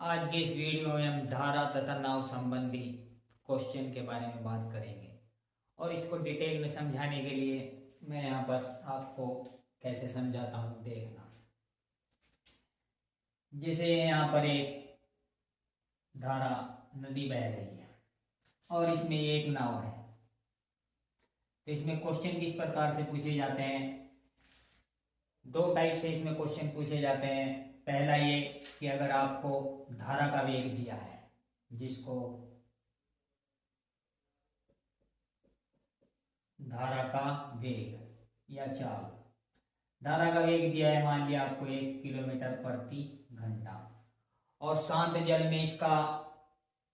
आज के इस वीडियो में हम धारा तथा नाव संबंधी क्वेश्चन के बारे में बात करेंगे और इसको डिटेल में समझाने के लिए मैं यहाँ पर आपको कैसे समझाता हूँ देखना। जैसे यहाँ पर एक धारा नदी बह रही है और इसमें एक नाव है, तो इसमें क्वेश्चन किस प्रकार से पूछे जाते हैं। दो टाइप से इसमें क्वेश्चन पूछे जाते हैं। पहला ये कि अगर आपको धारा का वेग दिया है, जिसको धारा का वेग या चाल, धारा का वेग दिया है, मान लिया आपको 1 किलोमीटर प्रति घंटा, और शांत जल में इसका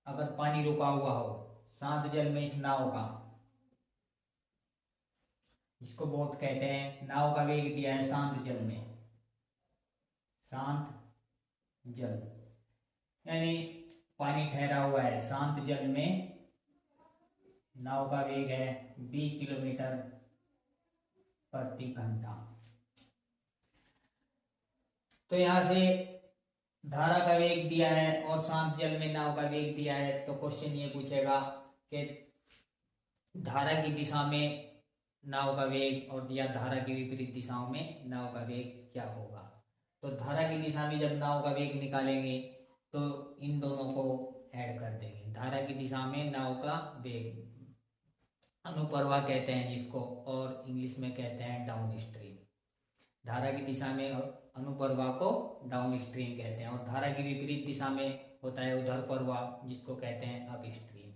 अगर पानी रुका हुआ हो, शांत जल में इस नाव का, जिसको बोट कहते हैं, नाव का वेग दिया है शांत जल में, शांत जल यानी पानी ठहरा हुआ है, शांत जल में नाव का वेग है 20 किलोमीटर प्रति घंटा। तो यहां से धारा का वेग दिया है और शांत जल में नाव का वेग दिया है, तो क्वेश्चन ये पूछेगा कि धारा की दिशा में नाव का वेग और या धारा की विपरीत दिशाओं में नाव का वेग क्या होगा। तो धारा की दिशा में जब नाव का वेग निकालेंगे तो इन दोनों को ऐड कर देंगे। धारा की दिशा में नाव का वेग अनुप्रवाह कहते हैं जिसको, और इंग्लिश में कहते हैं डाउन स्ट्रीम। धारा की दिशा में अनुप्रवाह को डाउन स्ट्रीम कहते हैं, और धारा की विपरीत दिशा में होता है उधर प्रवाह, जिसको कहते हैं अप स्ट्रीम।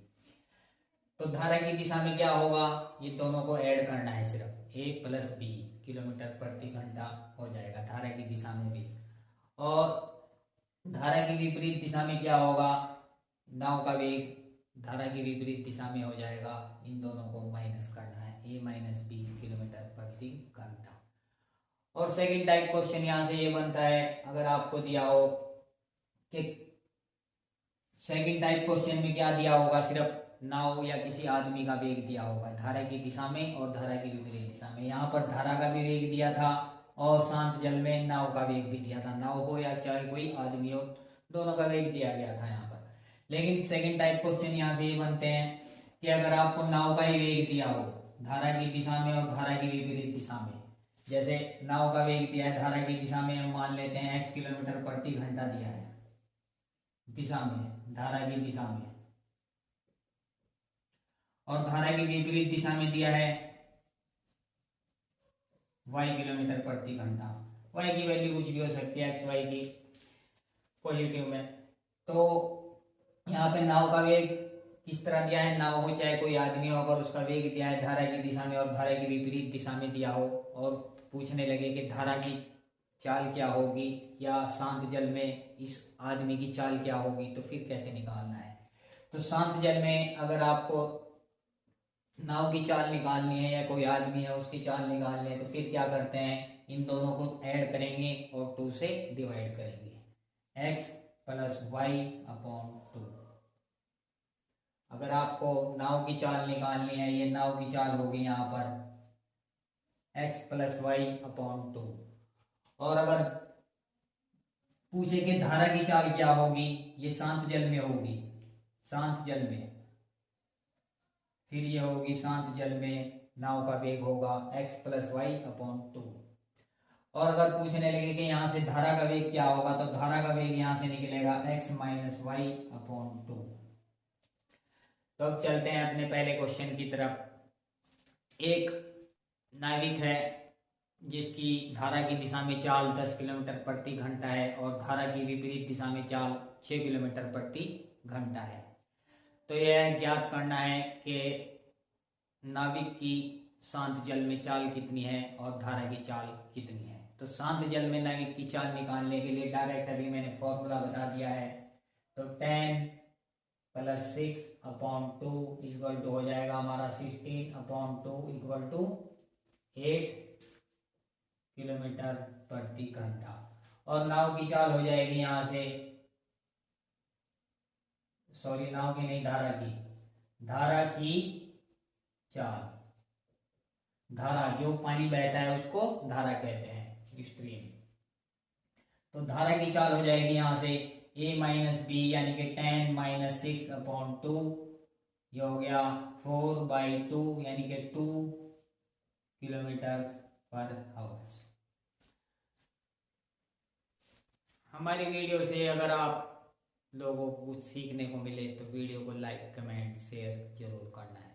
तो धारा की दिशा में क्या होगा, ये दोनों को ऐड करना है, सिर्फ a + b किलोमीटर प्रति घंटा हो जाएगा धारा की दिशा में भी। और धारा की विपरीत दिशा में क्या होगा, नाव का वेग धारा की विपरीत दिशा में हो जाएगा, इन दोनों को माइनस करना है, a - b किलोमीटर प्रति घंटा। और सेकंड टाइप क्वेश्चन यहाँ से ये बनता है, अगर आपको दिया हो कि सेकंड टाइप क्वेश्चन में क्या दिया होगा, सिर्फ नाव या किसी आदमी का वेग दिया होगा धारा की दिशा में और धारा की विपरीत दिशा में। यहाँ पर धारा का भी वेग दिया था और शांत जल में नाव का वेग भी दिया था, नाव हो या चाहे कोई आदमी हो, दोनों का वेग दिया गया था यहाँ पर। लेकिन सेकंड टाइप क्वेश्चन यहाँ से ये बनते हैं कि अगर आपको नाव का ही वेग दिया हो धारा की दिशा में और धारा की विपरीत दिशा में, जैसे नाव का वेग दिया है धारा की दिशा में, हम मान लेते हैं x किलोमीटर प्रति घंटा दिया है दिशा में, धारा की दिशा में, और धारा की विपरीत दिशा में दिया है y किलोमीटर प्रति घंटा। y की वैल्यू कुछ भी हो सकती है, x y की पॉजिटिव में। तो यहाँ पे नाव का वेग किस तरह दिया है, नाव हो चाहे कोई आदमी हो, अगर उसका वेग दिया है धारा की दिशा में और धारा की विपरीत दिशा में दिया हो, और पूछने लगे कि धारा की चाल क्या होगी या शांत जल में इस आदमी की चाल क्या होगी, तो फिर कैसे निकालना है। तो शांत जल में अगर आपको नाव की चाल निकालनी है या कोई आदमी है उसकी चाल निकालनी है, तो फिर क्या करते हैं, इन दोनों को ऐड करेंगे और 2 से डिवाइड करेंगे, x + y/2। अगर आपको नाव की चाल निकालनी है, ये नाव की चाल होगी यहाँ पर x + y/2। और अगर पूछे कि धारा की चाल क्या होगी, ये शांत जल में होगी, शांत जल में, फिर ये होगी शांत जल में नाव का वेग होगा x + y/2। और अगर पूछने लगे कि यहाँ से धारा का वेग क्या होगा, तो धारा का वेग यहाँ से निकलेगा x - y/2। तो अब चलते हैं अपने पहले क्वेश्चन की तरफ। एक नाविक है जिसकी धारा की दिशा में चाल 10 किलोमीटर प्रति घंटा है और धारा की विपरीत दिशा में चाल 6 किलोमीटर प्रति घंटा है। तो यह ज्ञात करना है कि नाविक की शांत जल में चाल कितनी है और धारा की चाल कितनी है। तो शांत जल में नाविक की चाल निकालने के लिए डायरेक्ट अभी मैंने फॉर्मूला बता दिया है। तो 10 + 6/2 = हो जाएगा हमारा 16/2 = 8 किलोमीटर प्रति घंटा। और नाव की चाल हो जाएगी यहाँ से, सॉरी नाव की नहीं, धारा की चाल, धारा जो पानी बहता है उसको धारा कहते हैं, स्ट्रीम। तो धारा की चाल हो जाएगी यहाँ से a माइनस बी यानी कि 10 माइनस 6/2, ये हो गया 4/2 यानी कि 2 किलोमीटर पर आवर। हमारी वीडियो से अगर आप लोगों को कुछ सीखने को मिले तो वीडियो को लाइक कमेंट शेयर जरूर करना है।